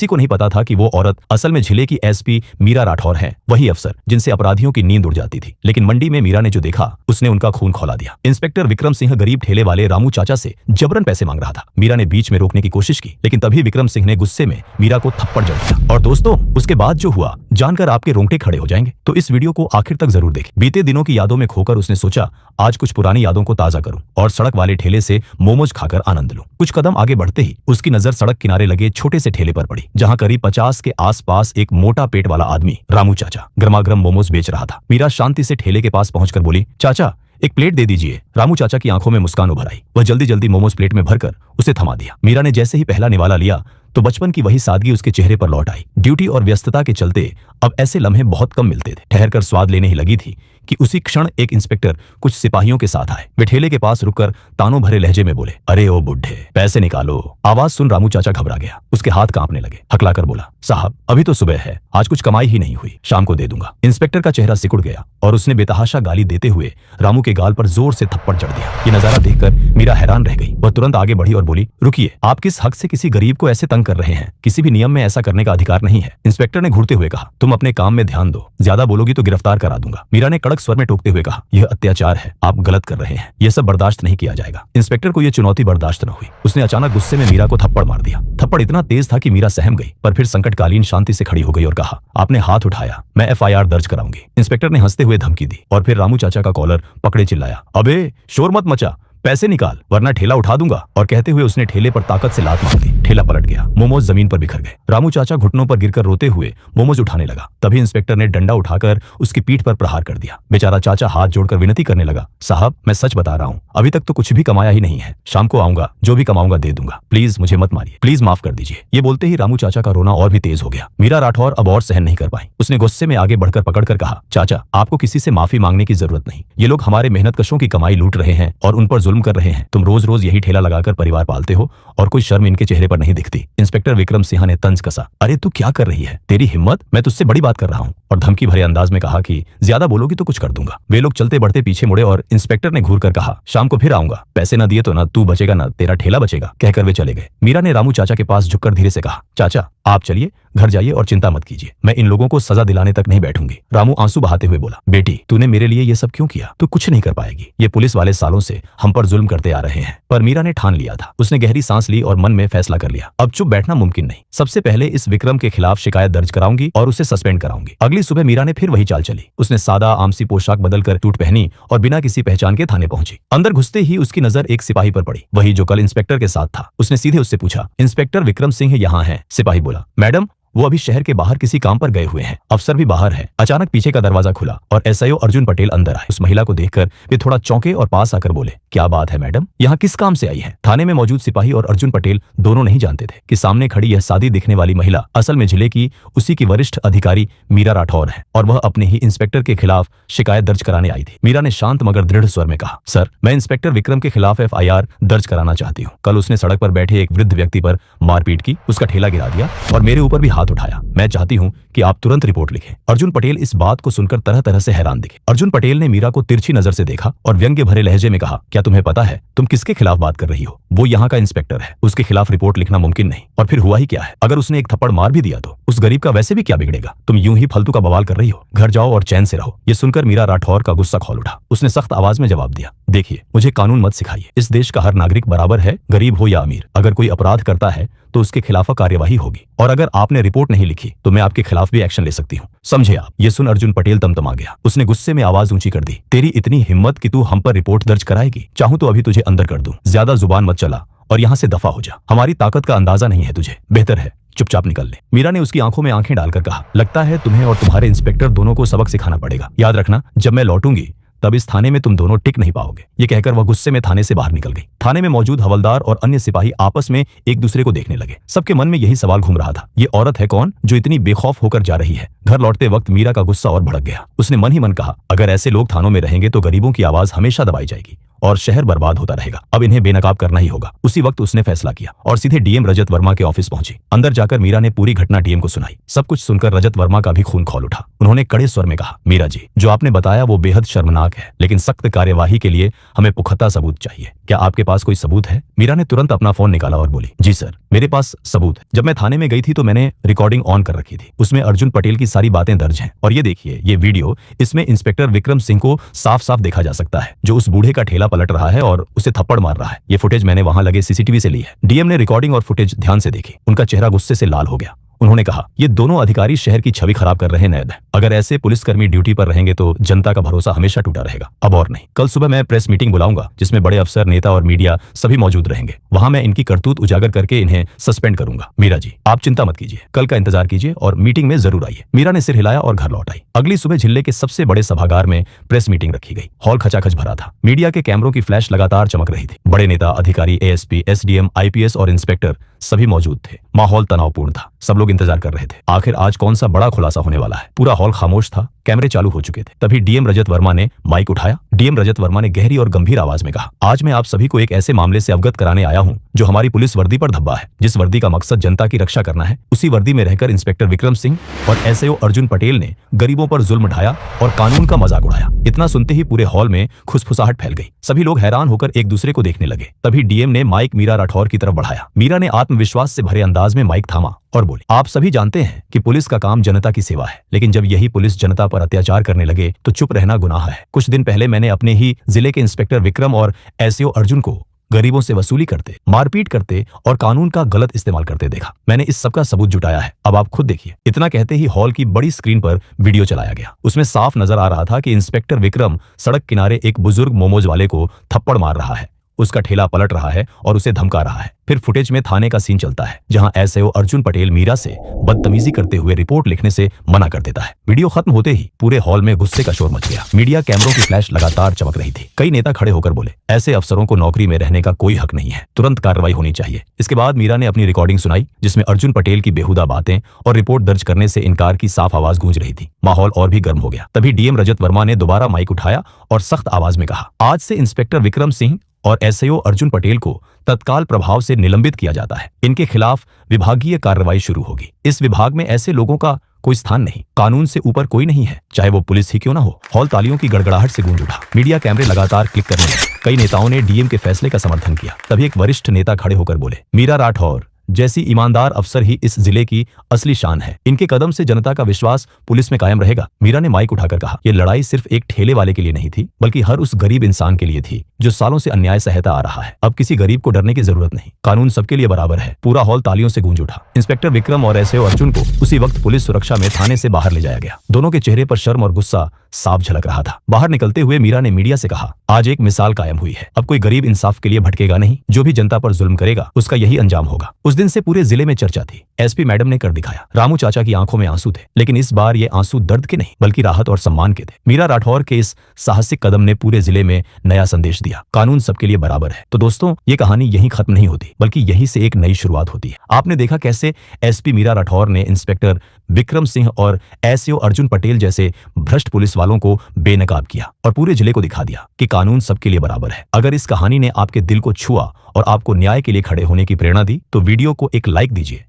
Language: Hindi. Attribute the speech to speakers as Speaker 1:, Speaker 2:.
Speaker 1: किसी को नहीं पता था कि वो औरत असल में जिले की एसपी मीरा राठौर है, वही अफसर जिनसे अपराधियों की नींद उड़ जाती थी। लेकिन मंडी में मीरा ने जो देखा उसने उनका खून खौला दिया। इंस्पेक्टर विक्रम सिंह गरीब ठेले वाले रामू चाचा से जबरन पैसे मांग रहा था। मीरा ने बीच में रोकने की कोशिश की, लेकिन तभी विक्रम सिंह ने गुस्से में मीरा को थप्पड़ जड़ दिया। और दोस्तों, उसके बाद जो हुआ जानकर आपके रोंगटे खड़े हो जाएंगे, तो इस वीडियो को आखिर तक जरूर देखें। बीते दिनों की यादों में खोकर उसने सोचा आज कुछ पुरानी यादों को ताजा करूं और सड़क वाले ठेले से मोमोज खाकर आनंद लूं। कुछ कदम आगे बढ़ते ही उसकी नजर सड़क किनारे लगे छोटे से ठेले पर पड़ी, जहां करीब 50 के आसपास एक मोटा पेट वाला आदमी रामू चाचा गर्मागर्म मोमोज बेच रहा था। मीरा शांति से ठेले के पास पहुंचकर बोली, चाचा एक प्लेट दे दीजिए। रामू चाचा की आंखों में मुस्कान उभर आई। वह जल्दी जल्दी मोमोज प्लेट में भरकर उसे थमा दिया। मीरा ने जैसे ही पहला निवाला लिया तो बचपन की वही सादगी उसके चेहरे पर लौट आई। ड्यूटी और व्यस्तता के चलते अब ऐसे लम्हे बहुत कम मिलते थे। ठहरकर स्वाद लेने ही लगी थी कि उसी क्षण एक इंस्पेक्टर कुछ सिपाहियों के साथ आए। वे ठेले के पास रुककर तानों भरे लहजे में बोले, अरे ओ बुढ़े, पैसे निकालो। आवाज सुन रामू चाचा घबरा गया। उसके हाथ कांपने लगे। हकलाकर बोला, साहब अभी तो सुबह है, आज कुछ कमाई ही नहीं हुई, शाम को दे दूंगा। इंस्पेक्टर का चेहरा सिकुड़ गया और उसने बेतहाशा गाली देते हुए रामू के गाल पर जोर से थप्पड़ जड़ दिया। ये नजारा देखकर मीरा हैरान रह गई। वह तुरंत आगे बढ़ी और बोली, रुकिए, आप किस हक से किसी गरीब को ऐसे तंग कर रहे हैं? किसी भी नियम में ऐसा करने का अधिकार नहीं है। इंस्पेक्टर ने घूरते हुए कहा, तुम अपने काम में ध्यान दो, ज्यादा बोलोगी तो गिरफ्तार करा दूंगा। मीरा ने कड़क स्वर में टोकते हुए कहा, यह अत्याचार है, आप गलत कर रहे हैं, यह सब बर्दाश्त नहीं किया जाएगा। इंस्पेक्टर को यह चुनौती बर्दाश्त न हुई। उसने अचानक गुस्से में मीरा को थप्पड़ मार दिया। थप्पड़ इतना तेज था कि मीरा सहम गई, पर फिर संकटकालीन शांति से खड़ी हो गई और कहा, आपने हाथ उठाया, मैं एफआईआर दर्ज कराऊंगी। इंस्पेक्टर ने हंसते हुए धमकी दी और फिर रामू चाचा का कॉलर पकड़े चिल्लाया, अबे शोर मत मचा, पैसे निकाल वरना ठेला उठा दूंगा। और कहते हुए उसने ठेले पर ताकत से लात मार दी। ठेला पलट गया। मोमोज जमीन पर बिखर गए। रामू चाचा घुटनों पर गिरकर रोते हुए मोमोज उठाने लगा। तभी इंस्पेक्टर ने डंडा उठाकर उसकी पीठ पर प्रहार कर दिया। बेचारा चाचा हाथ जोड़कर विनती करने लगा, साहब मैं सच बता रहा हूँ, अभी तक तो कुछ भी कमाया ही नहीं है, शाम को आऊंगा, जो भी कमाऊंगा दे दूंगा, प्लीज मुझे मत मारिए, प्लीज माफ कर दीजिए। ये बोलते ही रामू चाचा का रोना और भी तेज हो गया। मीरा राठौर अब और सहन नहीं कर पाई। उसने गुस्से में आगे बढ़कर पकड़कर कहा, चाचा आपको किसी से माफी मांगने की जरूरत नहीं, ये लोग हमारे मेहनतकशों की कमाई लूट रहे हैं और उन पर जुल्म कर रहे हैं। तुम रोज रोज यही ठेला लगाकर परिवार पालते हो और कोई शर्म इनके चेहरे पर नहीं दिखती। इंस्पेक्टर विक्रम सिंह ने तंज कसा, अरे तू क्या कर रही है, तेरी हिम्मत, मैं तुझसे बड़ी बात कर रहा हूँ। और धमकी भरे अंदाज में कहा कि ज्यादा बोलोगी तो कुछ कर दूंगा। वे लोग चलते बढ़ते पीछे मुड़े और इंस्पेक्टर ने घूर कर कहा, शाम को फिर आऊंगा, पैसे न दिए तो ना तू बचेगा ना तेरा ठेला बचेगा। कहकर वे चले गए। मीरा ने रामू चाचा के पास झुककर धीरे से कहा, चाचा आप चलिए, घर जाइए और चिंता मत कीजिए, मैं इन लोगों को सजा दिलाने तक नहीं बैठूंगी। रामू आंसू बहाते हुए बोला, बेटी तूने मेरे लिए ये सब क्यों किया? तू कुछ नहीं कर पाएगी, ये पुलिस वाले सालों से हम पर जुल्म करते आ रहे हैं। पर मीरा ने ठान लिया था। उसने गहरी सांस ली और मन में फैसला कर लिया, अब चुप बैठना मुमकिन नहीं। सबसे पहले इस विक्रम के खिलाफ शिकायत दर्ज कराऊंगी और उसे सस्पेंड कराऊंगी। अगली सुबह मीरा ने फिर वही चाल चली। उसने सादा आमसी पोशाक बदलकर सूट पहनी और बिना किसी पहचान के थाने पहुंची। अंदर घुसते ही उसकी नजर एक सिपाही पर पड़ी, वही जो कल इंस्पेक्टर के साथ था। उसने सीधे उससे पूछा, इंस्पेक्टर विक्रम सिंह यहाँ हैं? सिपाही बोला, मैडम वो अभी शहर के बाहर किसी काम पर गए हुए हैं, अफसर भी बाहर है। अचानक पीछे का दरवाजा खुला और एसआईओ अर्जुन पटेल अंदर आए। उस महिला को देखकर वे थोड़ा चौंके और पास आकर बोले, क्या बात है मैडम, यहाँ किस काम से आई है? थाने में मौजूद सिपाही और अर्जुन पटेल दोनों नहीं जानते थे कि सामने खड़ी यह सादी दिखने वाली महिला असल में जिले की उसी की वरिष्ठ अधिकारी मीरा राठौर है और वह अपने ही इंस्पेक्टर के खिलाफ शिकायत दर्ज कराने आई थी। मीरा ने शांत मगर दृढ़ स्वर में कहा, सर मैं इंस्पेक्टर विक्रम के खिलाफ एफआईआर दर्ज कराना चाहती हूँ। कल उसने सड़क पर बैठे एक वृद्ध व्यक्ति पर मारपीट की, उसका ठेला गिरा दिया और मेरे ऊपर भी हाथ उठाया। मैं चाहती हूं कि आप तुरंत रिपोर्ट लिखें। अर्जुन पटेल इस बात को सुनकर तरह तरह से हैरान दिखे। अर्जुन पटेल ने मीरा को तिरछी नजर से देखा और व्यंग्य भरे लहजे में कहा, क्या तुम्हें पता है तुम किसके खिलाफ बात कर रही हो? वो यहाँ का इंस्पेक्टर है, उसके खिलाफ रिपोर्ट लिखना मुमकिन नहीं। और फिर हुआ ही क्या है, अगर उसने एक थप्पड़ मार भी दिया तो उस गरीब का वैसे भी क्या बिगड़ेगा? तुम यूं ही फालतू का बवाल कर रही हो, घर जाओ और चैन से रहो। ये सुनकर मीरा राठौर का गुस्सा खौल उठा। उसने सख्त आवाज में जवाब दिया, देखिए मुझे कानून मत सिखाइए, इस देश का हर नागरिक बराबर है, गरीब हो या अमीर। अगर कोई अपराध करता है तो उसके खिलाफ कार्यवाही होगी और अगर आपने रिपोर्ट नहीं लिखी तो मैं आपके खिलाफ भी एक्शन ले सकती हूँ, समझे आप? ये सुन अर्जुन पटेल तमतमा गया। उसने गुस्से में आवाज ऊंची कर दी, तेरी इतनी हिम्मत कि तू हम पर रिपोर्ट दर्ज कराएगी? चाहूं तो अभी तुझे अंदर कर दूं, ज्यादा जुबान मत चला और यहाँ से दफा हो जा। हमारी ताकत का अंदाजा नहीं है तुझे, बेहतर है चुपचाप निकल ले। मीरा ने उसकी आंखों में आंखें डालकर कहा, लगता है तुम्हें और तुम्हारे इंस्पेक्टर दोनों को सबक सिखाना पड़ेगा। याद रखना, जब मैं लौटूंगी तब इस थाने में तुम दोनों टिक नहीं पाओगे। ये कहकर वह गुस्से में थाने से बाहर निकल गई। थाने में मौजूद हवलदार और अन्य सिपाही आपस में एक दूसरे को देखने लगे। सबके मन में यही सवाल घूम रहा था, ये औरत है कौन जो इतनी बेखौफ होकर जा रही है? घर लौटते वक्त मीरा का गुस्सा और भड़क गया। उसने मन ही मन कहा, अगर ऐसे लोग थानों में रहेंगे तो गरीबों की आवाज हमेशा दबाई जाएगी और शहर बर्बाद होता रहेगा। अब इन्हें बेनकाब करना ही होगा। उसी वक्त उसने फैसला किया और सीधे डीएम रजत वर्मा के ऑफिस पहुंची। अंदर जाकर मीरा ने पूरी घटना डीएम को सुनाई। सब कुछ सुनकर रजत वर्मा का भी खून खौल उठा। उन्होंने कड़े स्वर में कहा, मीरा जी, जो आपने बताया वो बेहद शर्मनाक है, लेकिन सख्त कार्यवाही के लिए हमें पुख्ता सबूत चाहिए। क्या आपके पास कोई सबूत है? मीरा ने तुरंत अपना फोन निकाला और बोली, जी सर, मेरे पास सबूत है। जब मैं थाने में गई थी तो मैंने रिकॉर्डिंग ऑन कर रखी थी, उसमें अर्जुन पटेल की सारी बातें दर्ज हैं। और ये देखिए, ये वीडियो, इसमें इंस्पेक्टर विक्रम सिंह को साफ साफ देखा जा सकता है, जो उस बूढ़े का ठेला पलट रहा है और उसे थप्पड़ मार रहा है। ये फुटेज मैंने वहां लगे सीसीटीवी से ली है। डीएम ने रिकॉर्डिंग और फुटेज ध्यान से देखी। उनका चेहरा गुस्से से लाल हो गया। उन्होंने कहा, ये दोनों अधिकारी शहर की छवि खराब कर रहे हैं। अगर ऐसे पुलिसकर्मी ड्यूटी पर रहेंगे तो जनता का भरोसा हमेशा टूटा रहेगा। अब और नहीं। कल सुबह मैं प्रेस मीटिंग बुलाऊंगा, जिसमें बड़े अफसर, नेता और मीडिया सभी मौजूद रहेंगे। वहां मैं इनकी करतूत उजागर करके इन्हें सस्पेंड करूंगा। मीरा जी, आप चिंता मत कीजिए, कल का इंतजार कीजिए और मीटिंग में जरूर आइए। मीरा ने सिर हिलाया और घर लौट आई। अगली सुबह जिले के सबसे बड़े सभागार में प्रेस मीटिंग रखी गई। हॉल खचाखच भरा था। मीडिया के कैमरों की फ्लैश लगातार चमक रही थी। बड़े नेता, अधिकारी, एएसपी, एसडीएम, आईपीएस और इंस्पेक्टर सभी मौजूद थे। माहौल तनावपूर्ण था। सब लोग इंतजार कर रहे थे। आखिर आज कौन सा बड़ा खुलासा होने वाला है। पूरा हॉल खामोश था। कैमरे चालू हो चुके थे। तभी डीएम रजत वर्मा ने माइक उठाया। डीएम रजत वर्मा ने गहरी और गंभीर आवाज में कहा, आज मैं आप सभी को एक ऐसे मामले से अवगत कराने आया हूं जो हमारी पुलिस वर्दी पर धब्बा है। जिस वर्दी का मकसद जनता की रक्षा करना है, उसी वर्दी में रहकर इंस्पेक्टर विक्रम सिंह और एसएओ अर्जुन पटेल ने गरीबों पर जुल्म ढाया और कानून का मजाक उड़ाया। इतना सुनते ही पूरे हॉल में खुसफुसाहट फैल गई। सभी लोग हैरान होकर एक दूसरे को देखने लगे। तभी डीएम ने माइक मीरा राठौर की तरफ बढ़ाया। मीरा ने आत्मविश्वास से भरे अंदाज में माइक थामा और बोली, आप सभी जानते हैं कि पुलिस का काम जनता की सेवा है, लेकिन जब यही पुलिस जनता पर अत्याचार करने लगे तो चुप रहना गुनाह है। कुछ दिन पहले मैंने अपने ही जिले के इंस्पेक्टर विक्रम और एसएओ अर्जुन को गरीबों से वसूली करते, मारपीट करते और कानून का गलत इस्तेमाल करते देखा। मैंने इस सब का सबूत जुटाया है, अब आप खुद देखिए। इतना कहते ही हॉल की बड़ी स्क्रीन पर वीडियो चलाया गया। उसमें साफ नजर आ रहा था कि इंस्पेक्टर विक्रम सड़क किनारे एक बुजुर्ग मोमोज वाले को थप्पड़ मार रहा है, उसका ठेला पलट रहा है और उसे धमका रहा है। फिर फुटेज में थाने का सीन चलता है, जहां एसएओ अर्जुन पटेल मीरा से बदतमीजी करते हुए रिपोर्ट लिखने से मना कर देता है। वीडियो खत्म होते ही पूरे हॉल में गुस्से का शोर मच गया। मीडिया कैमरों की फ्लैश लगातार चमक रही थी। कई नेता खड़े होकर बोले, ऐसे अफसरों को नौकरी में रहने का कोई हक नहीं है, तुरंत कार्रवाई होनी चाहिए। इसके बाद मीरा ने अपनी रिकॉर्डिंग सुनाई, जिसमें अर्जुन पटेल की बेहुदा बातें और रिपोर्ट दर्ज करने से इनकार की साफ आवाज गूंज रही थी। माहौल और भी गर्म हो गया। तभी डीएम रजत वर्मा ने दोबारा माइक उठाया और सख्त आवाज में कहा, आज से इंस्पेक्टर विक्रम सिंह और एसएओ अर्जुन पटेल को तत्काल प्रभाव से निलंबित किया जाता है। इनके खिलाफ विभागीय कार्रवाई शुरू होगी। इस विभाग में ऐसे लोगों का कोई स्थान नहीं। कानून से ऊपर कोई नहीं है, चाहे वो पुलिस ही क्यों ना हो। हॉल तालियों की गड़गड़ाहट से गूंज उठा। मीडिया कैमरे लगातार क्लिक करने लगे। कई नेताओं ने डीएम के फैसले का समर्थन किया। तभी एक वरिष्ठ नेता खड़े होकर बोले, मीरा राठौर जैसी ईमानदार अफसर ही इस जिले की असली शान है। इनके कदम से जनता का विश्वास पुलिस में कायम रहेगा। मीरा ने माइक उठाकर कहा, यह लड़ाई सिर्फ एक ठेले वाले के लिए नहीं थी, बल्कि हर उस गरीब इंसान के लिए थी जो सालों से अन्याय सहता आ रहा है। अब किसी गरीब को डरने की जरूरत नहीं, कानून सबके लिए बराबर है। पूरा हॉल तालियों से गूंज उठा। इंस्पेक्टर विक्रम और एसएओ अर्जुन को उसी वक्त पुलिस सुरक्षा में थाने से बाहर ले जाया गया। दोनों के चेहरे पर शर्म और गुस्सा साफ झलक रहा था। बाहर निकलते हुए मीरा ने मीडिया से कहा, आज एक मिसाल कायम हुई है। अब कोई गरीब इंसाफ के लिए भटकेगा नहीं। जो भी जनता पर जुल्म करेगा उसका यही अंजाम होगा। उस दिन से पूरे जिले में चर्चा थी। एसपी मैडम ने कर दिखाया। रामू चाचा की आंखों में आंसू थे, लेकिन इस बार ये आंसू दर्द के नहीं बल्कि राहत और सम्मान के थे। मीरा राठौर के इस साहसिक कदम ने पूरे जिले में नया संदेश दिया, कानून सबके लिए बराबर है। तो दोस्तों, ये कहानी यहीं खत्म नहीं होती, बल्कि यहीं से एक नई शुरुआत होती है। आपने देखा कैसे एसपी मीरा राठौर ने इंस्पेक्टर विक्रम सिंह और एसएओ अर्जुन पटेल जैसे भ्रष्ट पुलिस वालों को बेनकाब किया और पूरे जिले को दिखा दिया कि कानून सबके लिए बराबर है। अगर इस कहानी ने आपके दिल को छुआ और आपको न्याय के लिए खड़े होने की प्रेरणा दी तो वीडियो को एक लाइक दीजिए।